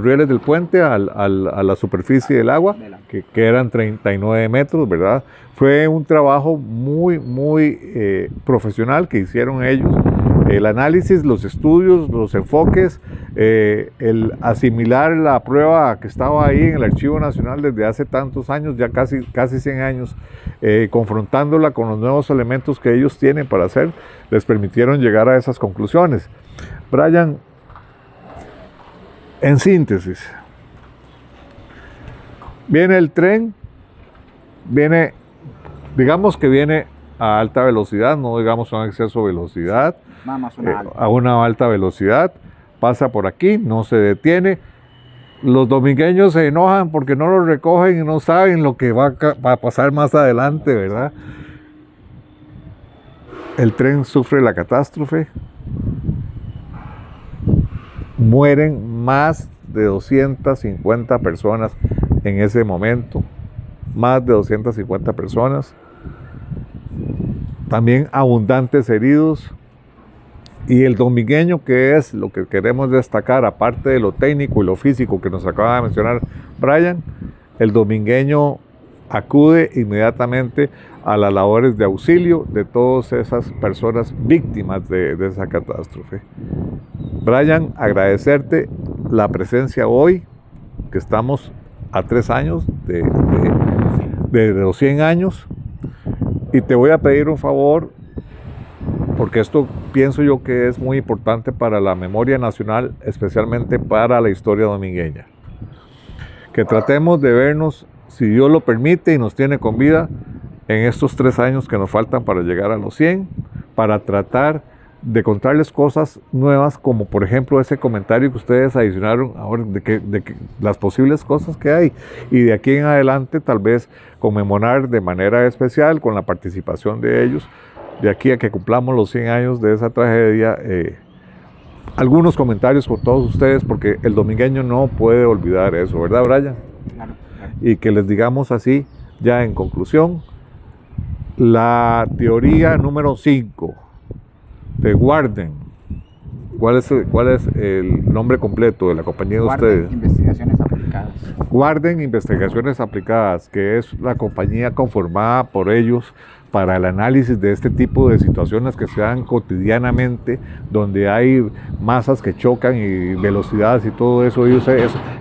rieles del puente a la superficie del agua, que eran 39 metros, ¿verdad? Fue un trabajo muy profesional que hicieron ellos. El análisis, los estudios, los enfoques, el asimilar la prueba que estaba ahí en el Archivo Nacional desde hace tantos años, ya casi 100 años, confrontándola con los nuevos elementos que ellos tienen para hacer, les permitieron llegar a esas conclusiones. Brian, en síntesis, viene el tren, digamos que viene a alta velocidad, no digamos a un exceso de velocidad, a una alta velocidad, pasa por aquí, no se detiene. Los domingueños se enojan porque no lo recogen y no saben lo que va a pasar más adelante, ¿verdad? El tren sufre la catástrofe, mueren más de 250 personas en ese momento, más de 250 personas, también abundantes heridos. Y el domingueño, que es lo que queremos destacar, aparte de lo técnico y lo físico que nos acaba de mencionar Brian, el domingueño acude inmediatamente a las labores de auxilio de todas esas personas víctimas de esa catástrofe. Brian, agradecerte la presencia hoy, que estamos a 3 años de los 100 años, y te voy a pedir un favor, porque esto pienso yo que es muy importante para la memoria nacional, especialmente para la historia domingueña. Que tratemos de vernos, si Dios lo permite y nos tiene con vida, en estos 3 años que nos faltan para llegar a los 100, para tratar de contarles cosas nuevas, como por ejemplo ese comentario que ustedes adicionaron ahora de que las posibles cosas que hay, y de aquí en adelante tal vez conmemorar de manera especial con la participación de ellos, de aquí a que cumplamos los 100 años de esa tragedia, algunos comentarios con todos ustedes, porque el domingueño no puede olvidar eso, ¿verdad, Brian? Claro. Y que les digamos así, ya en conclusión, la teoría número 5 de Warden. ¿Cuál es el nombre completo de la compañía de ustedes? Investigaciones Aplicadas. Warden Investigaciones Aplicadas, que es la compañía conformada por ellos para el análisis de este tipo de situaciones que se dan cotidianamente, donde hay masas que chocan y velocidades y todo eso. Ellos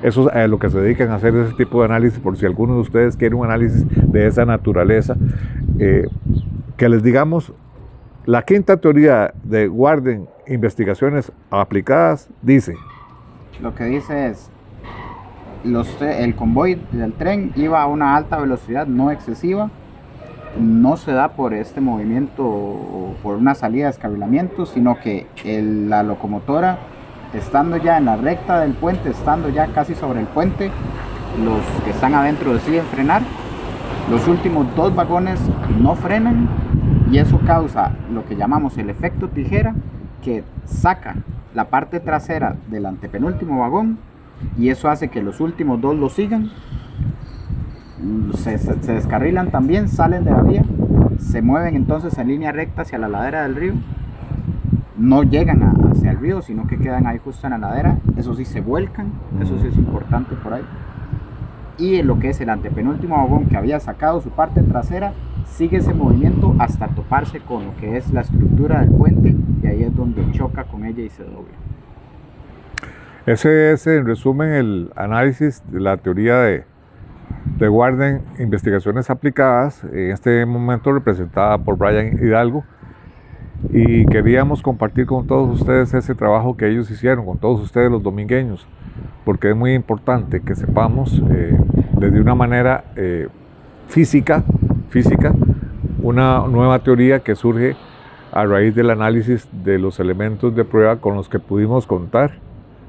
eso es a lo que se dedican a hacer, ese tipo de análisis, por si alguno de ustedes quiere un análisis de esa naturaleza. Que les digamos La quinta teoría de Warden, investigaciones aplicadas, dice: Lo que dice es, el convoy del tren iba a una alta velocidad no excesiva, no se da por este movimiento o por una salida de descarrilamiento, sino que la locomotora, estando ya en la recta del puente, estando ya casi sobre el puente, los que están adentro deciden frenar, los últimos 2 vagones no frenan y eso causa lo que llamamos el efecto tijera, que saca la parte trasera del antepenúltimo vagón y eso hace que los últimos 2 lo sigan, se descarrilan también, salen de la vía, se mueven entonces en línea recta hacia la ladera del río, no llegan hacia el río, sino que quedan ahí justo en la ladera, eso sí se vuelcan, eso sí es importante por ahí. Y en lo que es el antepenúltimo vagón que había sacado su parte trasera, sigue ese movimiento hasta toparse con lo que es la estructura del puente y ahí es donde choca con ella y se dobla. Ese es, en resumen, el análisis de la teoría de Warden, investigaciones aplicadas, en este momento representada por Brian Hidalgo, y queríamos compartir con todos ustedes ese trabajo que ellos hicieron, con todos ustedes los domingueños, porque es muy importante que sepamos desde una manera física, una nueva teoría que surge a raíz del análisis de los elementos de prueba con los que pudimos contar.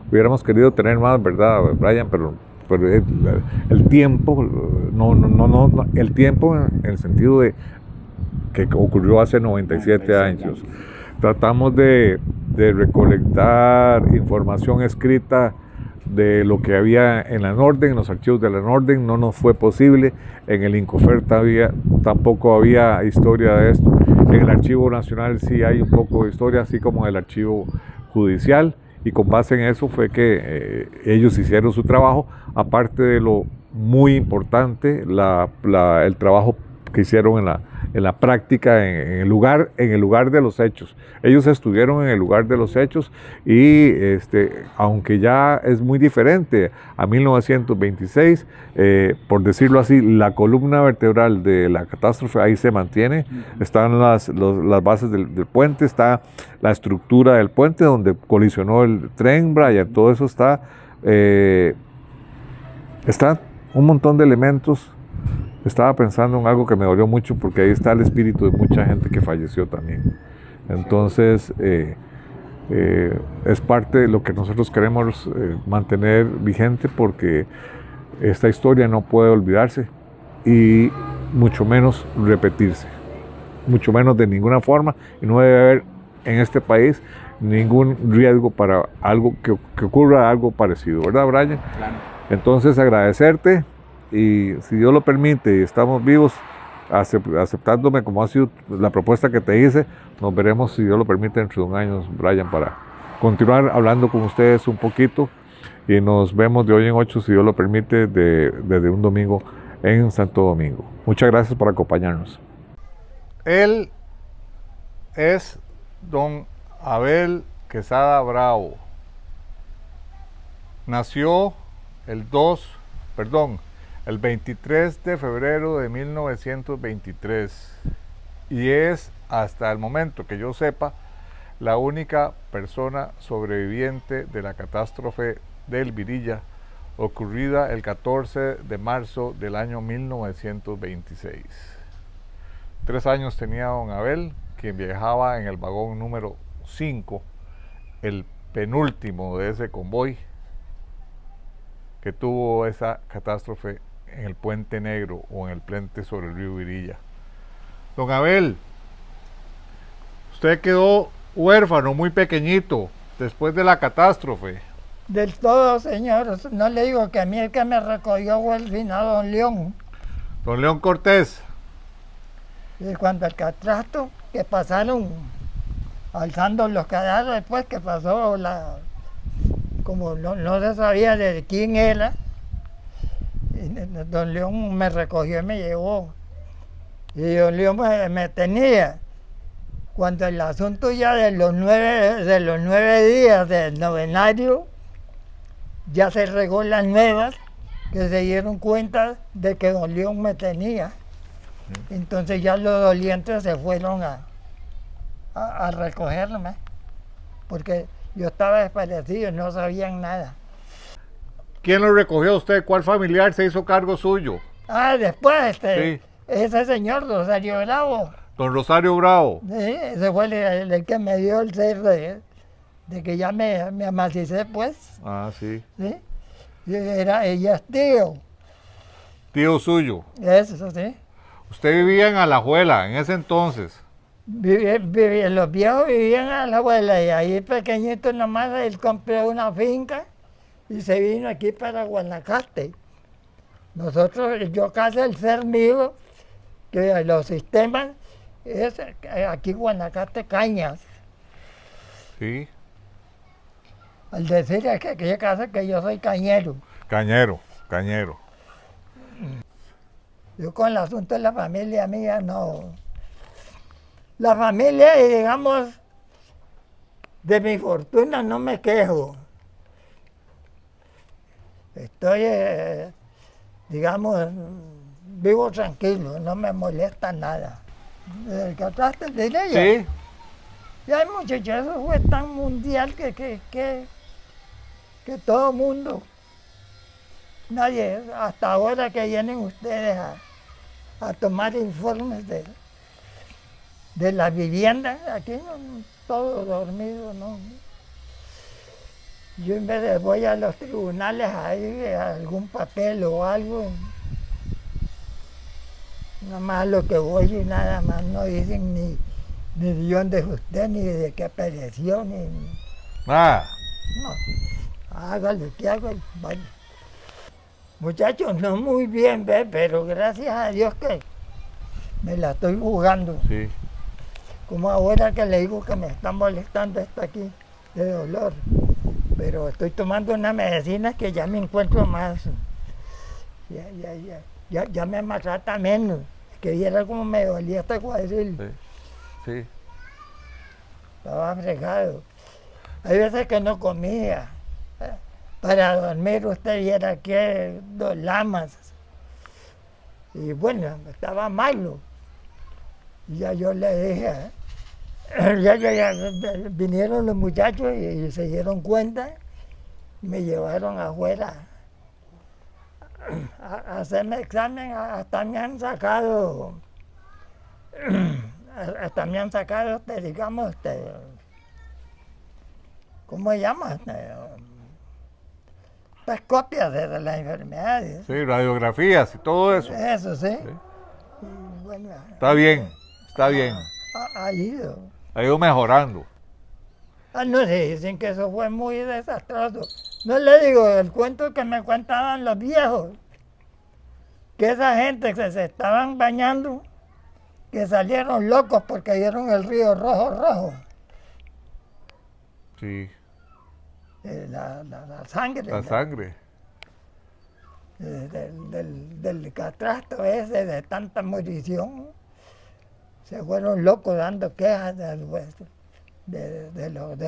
Hubiéramos querido tener más, ¿verdad, Brian? Pero el tiempo, el tiempo en el sentido de que ocurrió hace 97 años. Tratamos de recolectar información escrita de lo que había en la Norden, en los archivos de la Norden, no nos fue posible. En el Incofer tampoco había historia de esto. En el Archivo Nacional sí hay un poco de historia, así como en el Archivo Judicial, y con base en eso fue que ellos hicieron su trabajo, aparte de lo muy importante, el trabajo que hicieron en la práctica, en el lugar de los hechos. Ellos estuvieron en el lugar de los hechos y aunque ya es muy diferente a 1926, por decirlo así, la columna vertebral de la catástrofe ahí se mantiene. Están las bases del puente, está la estructura del puente donde colisionó el tren, Brian, todo eso está un montón de elementos. Estaba pensando en algo que me dolió mucho porque ahí está el espíritu de mucha gente que falleció también. Entonces, es parte de lo que nosotros queremos mantener vigente, porque esta historia no puede olvidarse y mucho menos repetirse, mucho menos de ninguna forma, y no debe haber en este país ningún riesgo para algo que ocurra algo parecido, ¿verdad, Brian? Claro. Entonces, agradecerte. Y si Dios lo permite y estamos vivos, aceptándome como ha sido la propuesta que te hice, nos veremos, si Dios lo permite, dentro de un año, Brian, para continuar hablando con ustedes un poquito, y nos vemos de hoy en 8, si Dios lo permite, desde un domingo en Santo Domingo. Muchas gracias por acompañarnos. Él es don Abel Quesada Bravo. Nació el 23 de febrero de 1923 y es, hasta el momento que yo sepa, la única persona sobreviviente de la catástrofe del Virilla, ocurrida el 14 de marzo del año 1926. 3 años tenía don Abel, quien viajaba en el vagón número 5, el penúltimo de ese convoy que tuvo esa catástrofe en el Puente Negro o en el puente sobre el río Virilla. Don Abel, usted quedó huérfano muy pequeñito después de la catástrofe. Del todo, señor. No le digo que a mí el que me recogió fue el finado don León. Don León Cortés. Y cuando el catastro que pasaron alzando los cadáveres, después que pasó como no se sabía de quién era, don León me recogió y me llevó. Y don León me tenía. Cuando el asunto ya de los 9 días del novenario, ya se regó las nuevas, que se dieron cuenta de que don León me tenía. Entonces ya los dolientes se fueron a recogerme, porque yo estaba desaparecido, no sabían nada. ¿Quién lo recogió a usted? ¿Cuál familiar se hizo cargo suyo? Ah, después, Sí. ese señor Rosario Bravo, Don Rosario Bravo. sí, ese fue el que me dio el ser de que ya me amacicé, pues, Ah, sí. ¿sí? Ella es tío, Tío suyo. eso, sí. Usted vivía en Alajuela en ese entonces. Los viejos vivían a la abuela y ahí pequeñito nomás él compró una finca y se vino aquí para Guanacaste. Nosotros, yo casi el ser mío, que los sistemas, es aquí Guanacaste Cañas. Sí. Al decir que aquella casa que yo soy cañero. Cañero, cañero. Yo con el asunto de la familia mía no. La familia, digamos, de mi fortuna no me quejo. Estoy, digamos, vivo tranquilo, no me molesta nada. El catástrofe de ella. Sí. Y hay muchachos, eso fue tan mundial que todo mundo, nadie, hasta ahora que vienen ustedes a tomar informes de la vivienda, aquí no, todo dormido, ¿no? Yo en vez de voy a los tribunales ahí, algún papel o algo, nada más lo que voy y nada más, no dicen ni de dónde es usted, ni de qué apareció, ni... Ah, No, hágale, que haga, vaya. Muchachos, no muy bien, ¿ve? Pero gracias a Dios que me la estoy jugando. sí. Como ahora que le digo que me está molestando esto aquí de dolor. Pero estoy tomando una medicina que ya me encuentro más. Ya me maltrata menos. Que viera como me dolía este cuadril. Sí. Sí. Estaba fregado. Hay veces que no comía. Para dormir usted viera que 2 lamas. Y bueno, estaba malo. Y ya yo le dije, ya vinieron los muchachos y se dieron cuenta y me llevaron afuera a hacerme examen. Hasta me han sacado, digamos, ¿cómo se llama? Las copias de las enfermedades. Sí, radiografías y todo eso. Eso sí. Sí. Y bueno, Está bien, está bien. ha ido. Ha ido mejorando. Ah, no se dicen que eso fue muy desastroso. No le digo el cuento que me contaban los viejos, que esa gente que se estaban bañando, que salieron locos porque vieron el río rojo. Sí. La sangre. La sangre. Del catastro ese, de tanta morición. Se fueron locos dando quejas de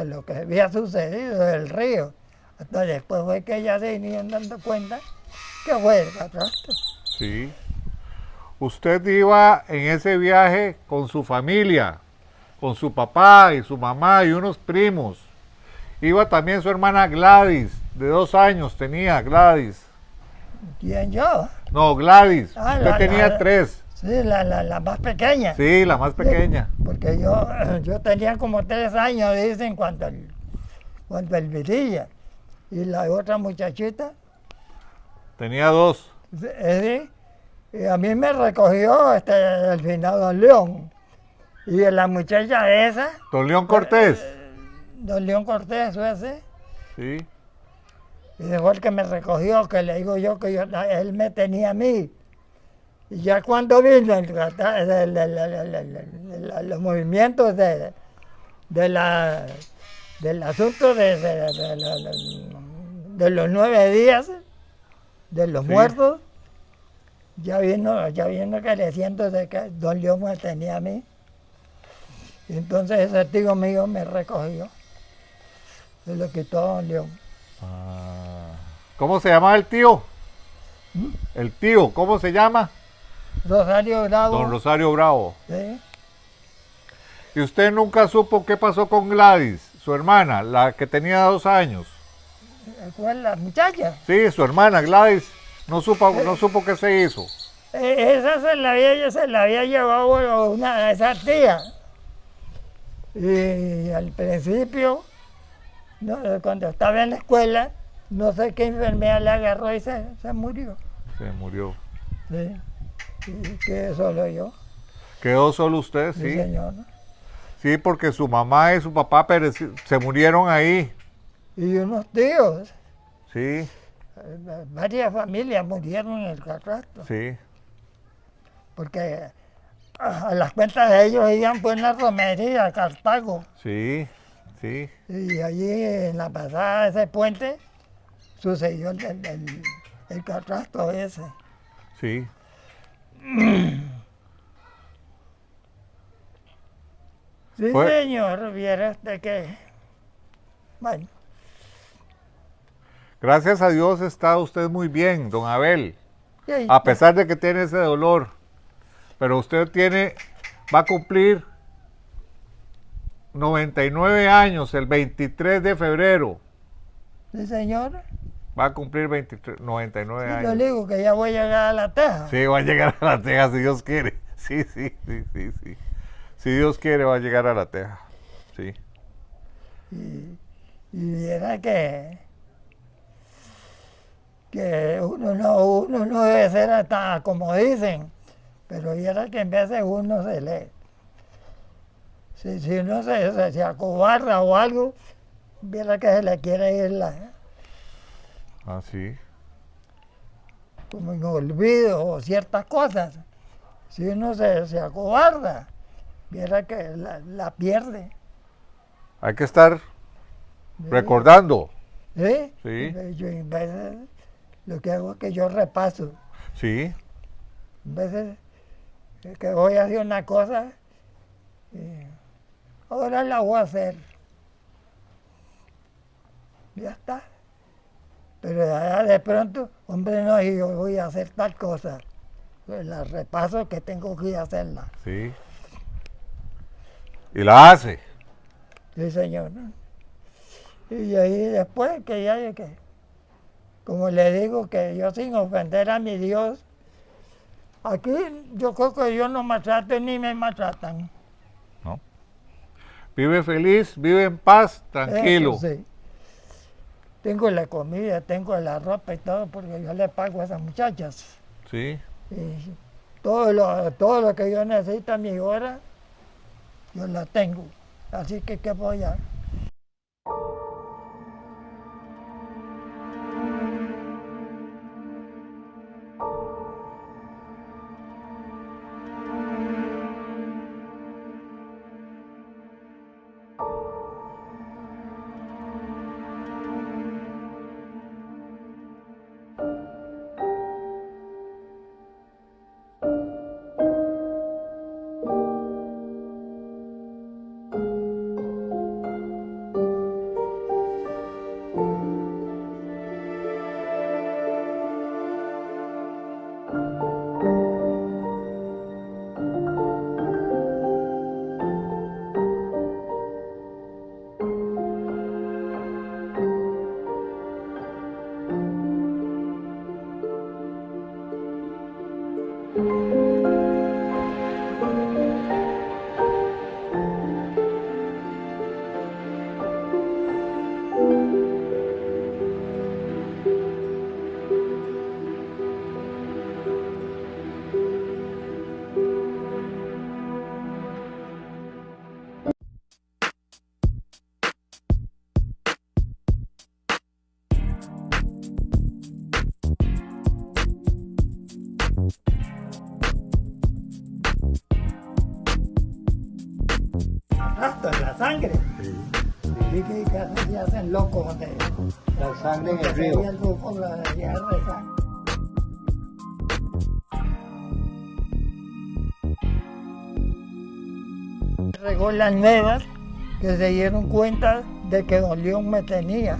lo que había sucedido del río. Hasta después fue que ya se vinieron dando cuenta que fue el catastro. Sí. Usted iba en ese viaje con su familia, con su papá y su mamá y unos primos. Iba también su hermana Gladys, de 2 años tenía Gladys. ¿Quién yo? No, Gladys. Ah, Usted tenía 3. Sí, la más pequeña. Sí, la más pequeña. Porque yo tenía como 3 años, dicen, cuando el Virilla. Y la otra muchachita, Tenía 2. y a mí me recogió el finado Don León. Y la muchacha esa, Don León Cortés. Don León Cortés, ese, Sí. y fue el que me recogió, que le digo yo que él me tenía a mí. Y ya cuando vino los movimientos del asunto de los 9 días, de los Sí. muertos, ya vino creciendo de que Don León me tenía a mí. Y entonces ese tío mío me recogió. Se lo quitó a Don León. ¿Cómo se llama el tío? El tío, ¿cómo se llama? Rosario Bravo. Don Rosario Bravo. ¿Sí? ¿Y usted nunca supo qué pasó con Gladys, su hermana, la que tenía 2 años? ¿Cuál la muchacha? Sí, su hermana Gladys, no supo qué se hizo. Esa se la había llevado una de esas tías. Y al principio, no, cuando estaba en la escuela, no sé qué enfermedad le agarró y se murió. Se murió. Sí. Y quedé solo yo. ¿Quedó solo usted? Sí, Sí. señor. Sí, porque su mamá y su papá se murieron ahí. Y unos tíos, Sí, varias familias murieron en el catastro. sí, Porque a las cuentas de ellos iban por una romería a Cartago. sí, sí. Y allí en la pasada de ese puente sucedió el catastro ese. Sí. Sí, Fue- señor, viera usted que... Bueno, Gracias a Dios está usted muy bien, don Abel, y ahí a pesar de que tiene ese dolor. Pero usted va a cumplir 99 años el 23 de febrero. sí, señor. Va a cumplir 99 Sí, años. yo le digo que ya voy a llegar a la teja. Sí, va a llegar a la teja si Dios quiere. Sí, sí, sí, sí, sí. Si Dios quiere va a llegar a la teja. Sí. Y viera que uno no debe ser hasta como dicen, pero viera que en vez de uno se lee. Si uno se acobarda o algo, viera que se le quiere ir Ah, sí. como en olvido o ciertas cosas. Si uno se acobarda, viera que la pierde. Hay que estar ¿Sí? recordando. ¿Sí? Sí. Yo en veces lo que hago es que yo repaso. Sí. En veces que voy a hacer una cosa, ahora la voy a hacer. Ya está. Pero ya de pronto, hombre, no, yo voy a hacer tal cosa. Pues la repaso que tengo que hacerla. Sí. Y la hace. Sí, señor. Y ahí después que ya, como le digo, que yo sin ofender a mi Dios, aquí yo creo que yo no maltrato ni me maltratan. ¿No? Vive feliz, vive en paz, tranquilo. Eso sí. Tengo la comida, tengo la ropa y todo, porque yo le pago a esas muchachas. Sí. Y todo lo que yo necesito a mi hora, yo la tengo. Así que, ¿qué voy a...? Hasta la sangre. Sí, que casi se hacen locos de La sangre en el se río. veía el grupo de guerra de sangre. Regó las nuevas que se dieron cuenta de que don León me tenía.